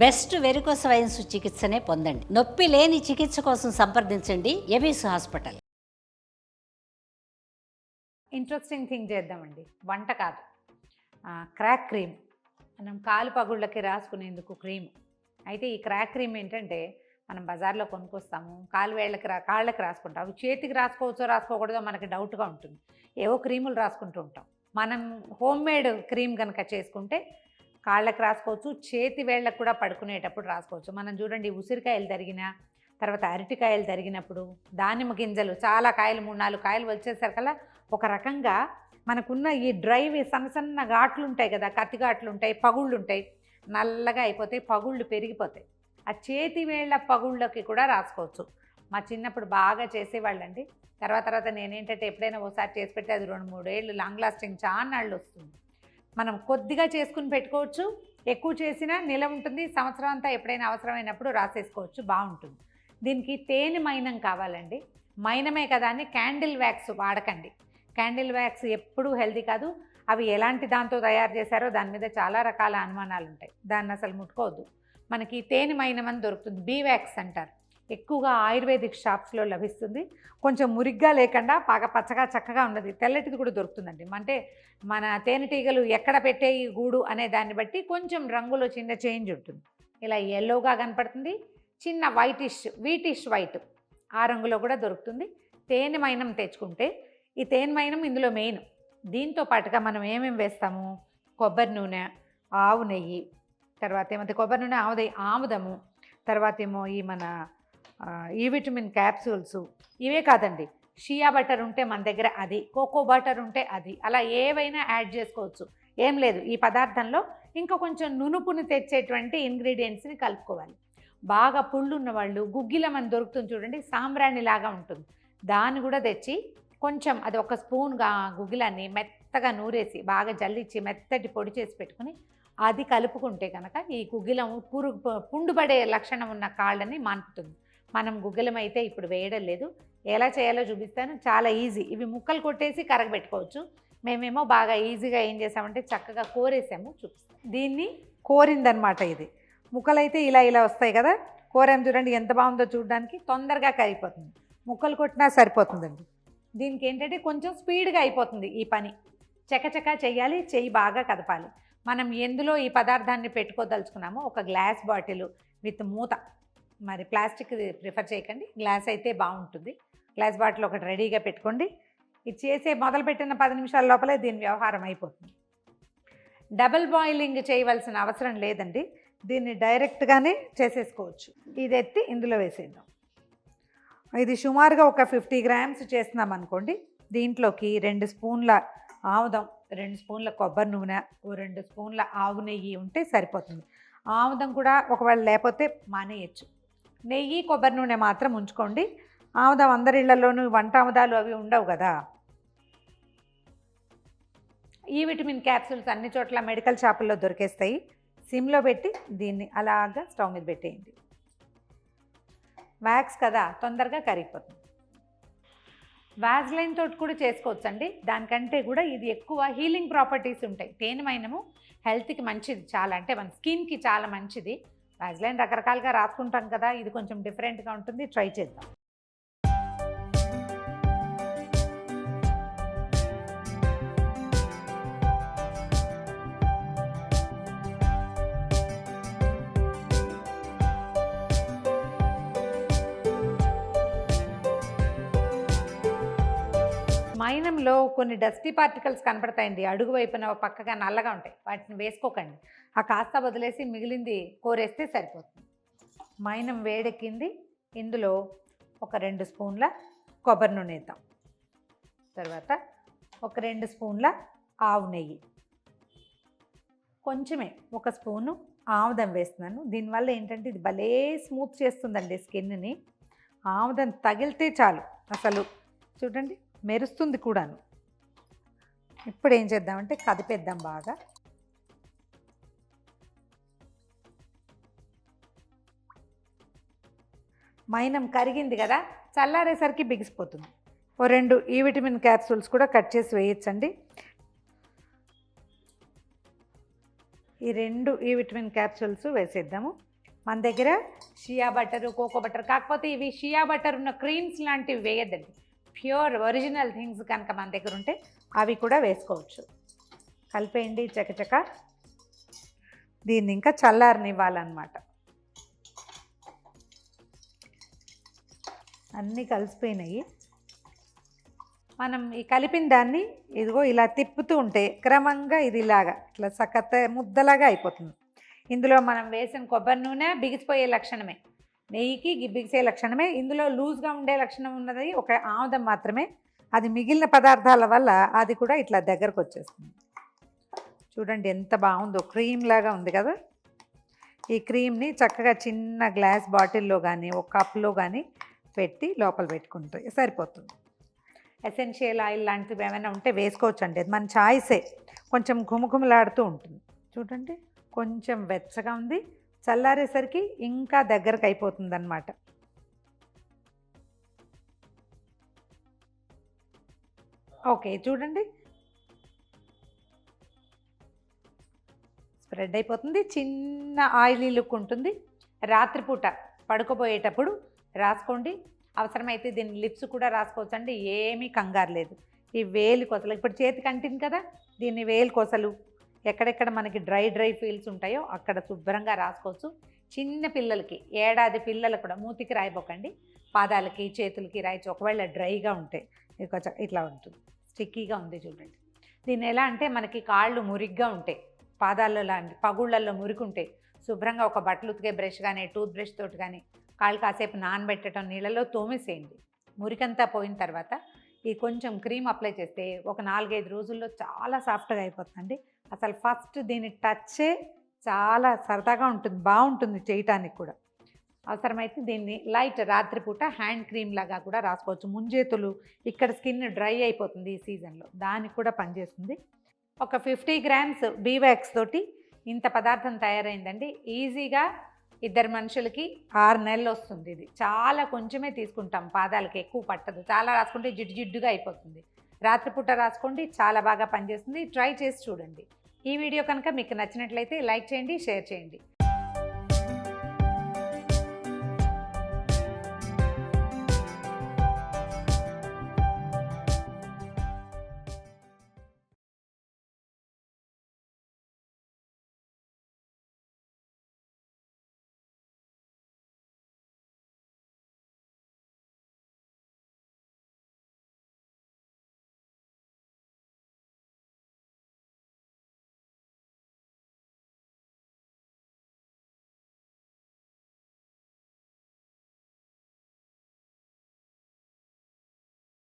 Best varicose veins చికిత్సనే పొందండి. నొప్పి లేని చికిత్స కోసం సంప్రదించండి ఎబిస్ హాస్పిటల్. ఇంట్రెస్టింగ్ థింగ్ చేద్దామండి. వంట కాదు, క్రాక్ క్రీమ్. మనం కాలు పగుళ్ళకి రాసుకునేందుకు క్రీమ్. అయితే ఈ క్రాక్ క్రీమ్ ఏంటంటే మనం బజార్లో కొనుక్కొస్తాము, కాళ్ళకి రాసుకుంటాం. అవి చేతికి రాసుకోవచ్చో రాసుకోకూడదో మనకి డౌట్గా ఉంటుంది. ఏవో క్రీములు రాసుకుంటూ ఉంటాం. మనం హోమ్ మేడ్ క్రీమ్ కనుక చేసుకుంటే కాళ్ళకి రాసుకోవచ్చు, చేతి వేళ్ళకు కూడా పడుకునేటప్పుడు రాసుకోవచ్చు. మనం చూడండి, ఉసిరికాయలు తరిగిన తర్వాత అరటికాయలు తరిగినప్పుడు దానిమ్మ గింజలు చాలా కాయలు 3-4 కాయలు వచ్చేసరికల్లా ఒక రకంగా మనకున్న ఈ డ్రైవి సన్న సన్న ఘాట్లు ఉంటాయి కదా, కత్తి ఘాట్లు ఉంటాయి, పగుళ్ళు ఉంటాయి, నల్లగా అయిపోతాయి, పగుళ్ళు పెరిగిపోతాయి. ఆ చేతి వేళ్ళ పగుళ్ళకి కూడా రాసుకోవచ్చు. మా చిన్నప్పుడు బాగా చేసేవాళ్ళండి. తర్వాత నేనేంటంటే ఎప్పుడైనా ఒకసారి చేసి పెడితే అది 2-3 ఏళ్ళు లాంగ్ లాస్టింగ్ చాన్నాళ్ళు వస్తుంది. మనం కొద్దిగా చేసుకుని పెట్టుకోవచ్చు, ఎక్కువ చేసినా నిలవ ఉంటుంది. సంవత్సరం అంతా ఎప్పుడైనా అవసరమైనప్పుడు రాసేసుకోవచ్చు, బాగుంటుంది. దీనికి తేనె మైనం కావాలండి. మైనమే కదా అని క్యాండిల్ వ్యాక్స్ వాడకండి. క్యాండిల్ వ్యాక్స్ ఎప్పుడూ హెల్తీ కాదు. అవి ఎలాంటి దాంతో తయారు చేశారో దాని మీద చాలా రకాల అనుమానాలు ఉంటాయి. దాన్ని అసలు ముట్టుకోవద్దు. మనకి తేనె మైనం అని దొరుకుతుంది, బీ వ్యాక్స్ అంటారు. ఎక్కువగా ఆయుర్వేదిక్ షాప్స్లో లభిస్తుంది. కొంచెం మురిగ్గా లేకుండా బాగా పచ్చగా చక్కగా ఉన్నది, తెల్లటిది కూడా దొరుకుతుందండి. అంటే మన తేనెటీగలు ఎక్కడ పెట్టే ఈ గూడు అనే దాన్ని బట్టి కొంచెం రంగులో చిన్న చేంజ్ ఉంటుంది. ఇలా ఎల్లోగా కనపడుతుంది, చిన్న వీటిష్ వైట్ ఆ రంగులో కూడా దొరుకుతుంది. తేనె మైనం తెచ్చుకుంటే ఈ తేనె మైనం ఇందులో మెయిన్. దీంతో పాటుగా మనం ఏమేమి వేస్తాము, కొబ్బరి నూనె, ఆవు నెయ్యి, తర్వాత ఏమంటే కొబ్బరి నూనె, ఆముదము, తర్వాత ఏమో ఈ మన ఈ విటమిన్ క్యాప్సూల్స్. ఇవే కాదండి, షియా బటర్ ఉంటే మన దగ్గర అది, కోకో బటర్ ఉంటే అది, అలా ఏవైనా యాడ్ చేసుకోవచ్చు. ఏం లేదు, ఈ పదార్థంలో ఇంకా కొంచెం నునుపుని తెచ్చేటువంటి ఇంగ్రీడియంట్స్ని కలుపుకోవాలి. బాగా పుళ్ళు ఉన్నవాళ్ళు గుగ్గిలం అని దొరుకుతుంది చూడండి, సాంబ్రాణి లాగా ఉంటుంది, దాన్ని కూడా తెచ్చి కొంచెం అది 1 స్పూన్గా గుగ్గిలాన్ని మెత్తగా నూరేసి బాగా జల్లిచ్చి మెత్తటి పొడి చేసి పెట్టుకుని అది కలుపుకుంటే కనుక ఈ గుగ్గిలం పుండుపడే లక్షణం ఉన్న కాళ్ళని మాన్పుతుంది. మనం గుగ్గిలం అయితే ఇప్పుడు వేయడం లేదు, ఎలా చేయాలో చూపిస్తాను. చాలా ఈజీ. ఇవి ముక్కలు కొట్టేసి కరగబెట్టుకోవచ్చు. మేమేమో బాగా ఈజీగా ఏం చేసామంటే చక్కగా కోరేసాము, చూపిస్తాం. దీన్ని కోరిందనమాట. ఇది ముక్కలైతే ఇలా వస్తాయి కదా, కోరేం చూడండి ఎంత బాగుందో చూడడానికి. తొందరగా కరిగిపోతుంది, ముక్కలు కొట్టినా సరిపోతుందండి. దీనికి ఏంటంటే కొంచెం స్పీడ్గా అయిపోతుంది ఈ పని. చకచకా చెయ్యాలి, చెయ్యి బాగా కదపాలి. మనం ఎందులో ఈ పదార్థాన్ని పెట్టుకోదలుచుకున్నామో ఒక గ్లాస్ బాటిల్ విత్ మూత, మరి ప్లాస్టిక్ ప్రిఫర్ చేయకండి, గ్లాస్ అయితే బాగుంటుంది. గ్లాస్ బాటిల్ ఒకటి రెడీగా పెట్టుకోండి. ఇది చేసే మొదలుపెట్టిన 10 నిమిషాల లోపలే దీని వ్యవహారం అయిపోతుంది. డబుల్ బాయిలింగ్ చేయవలసిన అవసరం లేదండి, దీన్ని డైరెక్ట్గానే చేసేసుకోవచ్చు. ఇది ఎత్తి ఇందులో వేసేద్దాం. ఇది సుమారుగా ఒక 50 గ్రామ్స్ చేస్తున్నాం అనుకోండి. దీంట్లోకి 2 స్పూన్ల ఆముదం, 2 స్పూన్ల కొబ్బరి నూనె, 2 స్పూన్ల ఆవు నెయ్యి ఉంటే సరిపోతుంది. ఆముదం కూడా ఒకవేళ లేకపోతే మానేయచ్చు. నెయ్యి కొబ్బరి నూనె మాత్రం ఉంచుకోండి. ఆముదం అందరి ఇళ్లలోనూ వంట ఆముదాలు అవి ఉండవు కదా. ఈ విటమిన్ క్యాప్సూల్స్ అన్ని చోట్ల మెడికల్ షాపుల్లో దొరికేస్తాయి. సిమ్లో పెట్టి దీన్ని అలాగా స్టవ్ మీద పెట్టేయండి. వ్యాక్స్ కదా, తొందరగా కరిగిపోతుంది. వ్యాజ్లైన్ తోటి కూడా చేసుకోవచ్చు అండి. దానికంటే కూడా ఇది ఎక్కువ హీలింగ్ ప్రాపర్టీస్ ఉంటాయి. తేనె మైనము హెల్త్కి మంచిది చాలా, అంటే మన స్కిన్కి చాలా మంచిది. వ్యాజ్లైన్ రకరకాలుగా రాసుకుంటాం కదా, ఇది కొంచెం డిఫరెంట్గా ఉంటుంది, ట్రై చేద్దాం. మైనంలో కొన్ని డస్టీ పార్టికల్స్ కనపడతాయండి, అడుగు వైపున పక్కగా నల్లగా ఉంటాయి, వాటిని వేసుకోకండి. ఆ కాస్త వదిలేసి మిగిలింది కోరేస్తే సరిపోతుంది. మైనం వేడెక్కింది, ఇందులో ఒక 2 స్పూన్ల కొబ్బరి నూనె వేద్దాం. తర్వాత ఒక 2 స్పూన్ల ఆవు నెయ్యి, కొంచెమే 1 స్పూను ఆముదం వేస్తున్నాను. దీనివల్ల ఏంటంటే ఇది భలే స్మూత్ చేస్తుందండి స్కిన్ని. ఆముదం తగిలితే చాలు అసలు చూడండి మెరుస్తుంది కూడాను. ఇప్పుడు ఏం చేద్దామంటే కదిపేద్దాం బాగా. మైనం కరిగింది కదా, చల్లారేసరికి బిగిసిపోతుంది. 2 ఈ విటమిన్ క్యాప్సూల్స్ కూడా కట్ చేసి వేయచ్చండి. ఈ 2 ఈ విటమిన్ క్యాప్సూల్స్ వేసేద్దాము. మన దగ్గర షియా బటర్, కోకో బటర్, కాకపోతే ఇవి షియా బటర్ ఉన్న క్రీమ్స్ లాంటివి వేయద్దండి. ప్యూర్ ఒరిజినల్ థింగ్స్ కనుక మన దగ్గర ఉంటే అవి కూడా వేసుకోవచ్చు. కలిపేయండి చకచక. దీన్ని ఇంకా చల్లారనివ్వాలన్నమాట. అన్నీ కలిసిపోయినాయి. మనం ఈ కలిపిన దాన్ని ఇదిగో ఇలా తిప్పుతూ ఉంటే క్రమంగా ఇది ఇలాగా ఇట్లా సకత ముద్దలాగా అయిపోతుంది. ఇందులో మనం వేసిన కొబ్బరి నూనె బిగిసిపోయే లక్షణమే, నెయ్యికి బిగిసే లక్షణమే. ఇందులో లూజ్గా ఉండే లక్షణం ఉన్నది ఒక ఆముదం మాత్రమే. అది మిగిలిన పదార్థాల వల్ల అది కూడా ఇట్లా దగ్గరకు వచ్చేస్తుంది. చూడండి ఎంత బాగుందో, క్రీమ్ లాగా ఉంది కదా. ఈ క్రీమ్ని చక్కగా చిన్న గ్లాస్ బాటిల్లో కానీ ఒక కప్లో కానీ పెట్టి లోపల పెట్టుకుంటే సరిపోతుంది. ఎసెన్షియల్ ఆయిల్ లాంటివి ఏమైనా ఉంటే వేసుకోవచ్చండి, అది మన చాయిసే. కొంచెం ఘుమఘుమలాడుతూ ఉంటుంది. చూడండి కొంచెం వెచ్చగా ఉంది, చల్లారేసరికి ఇంకా దగ్గరకు అయిపోతుంది అన్నమాట. ఓకే చూడండి స్ప్రెడ్ అయిపోతుంది. చిన్న ఆయిలీ లుక్ ఉంటుంది. రాత్రిపూట పడుకోబోయేటప్పుడు రాసుకోండి. అవసరమైతే దీని లిప్స్ కూడా రాసుకోవచ్చండి, ఏమీ కంగారు లేదు. ఈ వేలు కొసలు ఇప్పుడు చేతికి అంటింది కదా, దీన్ని వేలు కొసలు ఎక్కడెక్కడ మనకి డ్రై ఫీల్స్ ఉంటాయో అక్కడ శుభ్రంగా రాసుకోవచ్చు. చిన్న పిల్లలకి, ఏడాది పిల్లలు కూడా మూతికి రాయిపోకండి, పాదాలకి చేతులకి రాయచ్చు. ఒకవేళ డ్రైగా ఉంటే ఇది కొంచెం ఇట్లా ఉంటుంది, స్టిక్కీగా ఉంది చూడండి. దీన్ని ఎలా అంటే మనకి కాళ్ళు మురిగ్గా ఉంటాయి, పాదాల్లో లాంటి పగుళ్ళల్లో మురికుంటాయి, శుభ్రంగా ఒక బట్టలు ఉతికే బ్రష్ కానీ టూత్ బ్రష్ తోటి కానీ కాళ్ళు కాసేపు నానబెట్టడం, నీళ్ళలో తోమేసేయండి. మురికంతా పోయిన తర్వాత ఈ కొంచెం క్రీమ్ అప్లై చేస్తే ఒక 4-5 రోజుల్లో చాలా సాఫ్ట్గా అయిపోతుందండి. అసలు ఫస్ట్ దీని టచ్చే చాలా సరదాగా ఉంటుంది, బాగుంటుంది చేయటానికి కూడా. అవసరమైతే దీన్ని లైట్ రాత్రిపూట హ్యాండ్ క్రీమ్ లాగా కూడా రాసుకోవచ్చు. ముంజేతులు ఇక్కడ స్కిన్ డ్రై అయిపోతుంది ఈ సీజన్లో, దానికి కూడా పనిచేస్తుంది. ఒక 50 గ్రామ్స్ బీవాక్స్ తోటి ఇంత పదార్థం తయారైందండి. ఈజీగా 2 మనుషులకి 6 నెలలు వస్తుంది. ఇది చాలా కొంచెమే తీసుకుంటాం, పాదాలకి ఎక్కువ పట్టదు. చాలా రాసుకుంటే జిడ్డుగా అయిపోతుంది. రాత్రిపూట రాసుకోండి, చాలా బాగా పనిచేస్తుంది. ట్రై చేసి చూడండి. ఈ వీడియో కనుక మీకు నచ్చినట్లయితే లైక్ చేయండి, షేర్ చేయండి.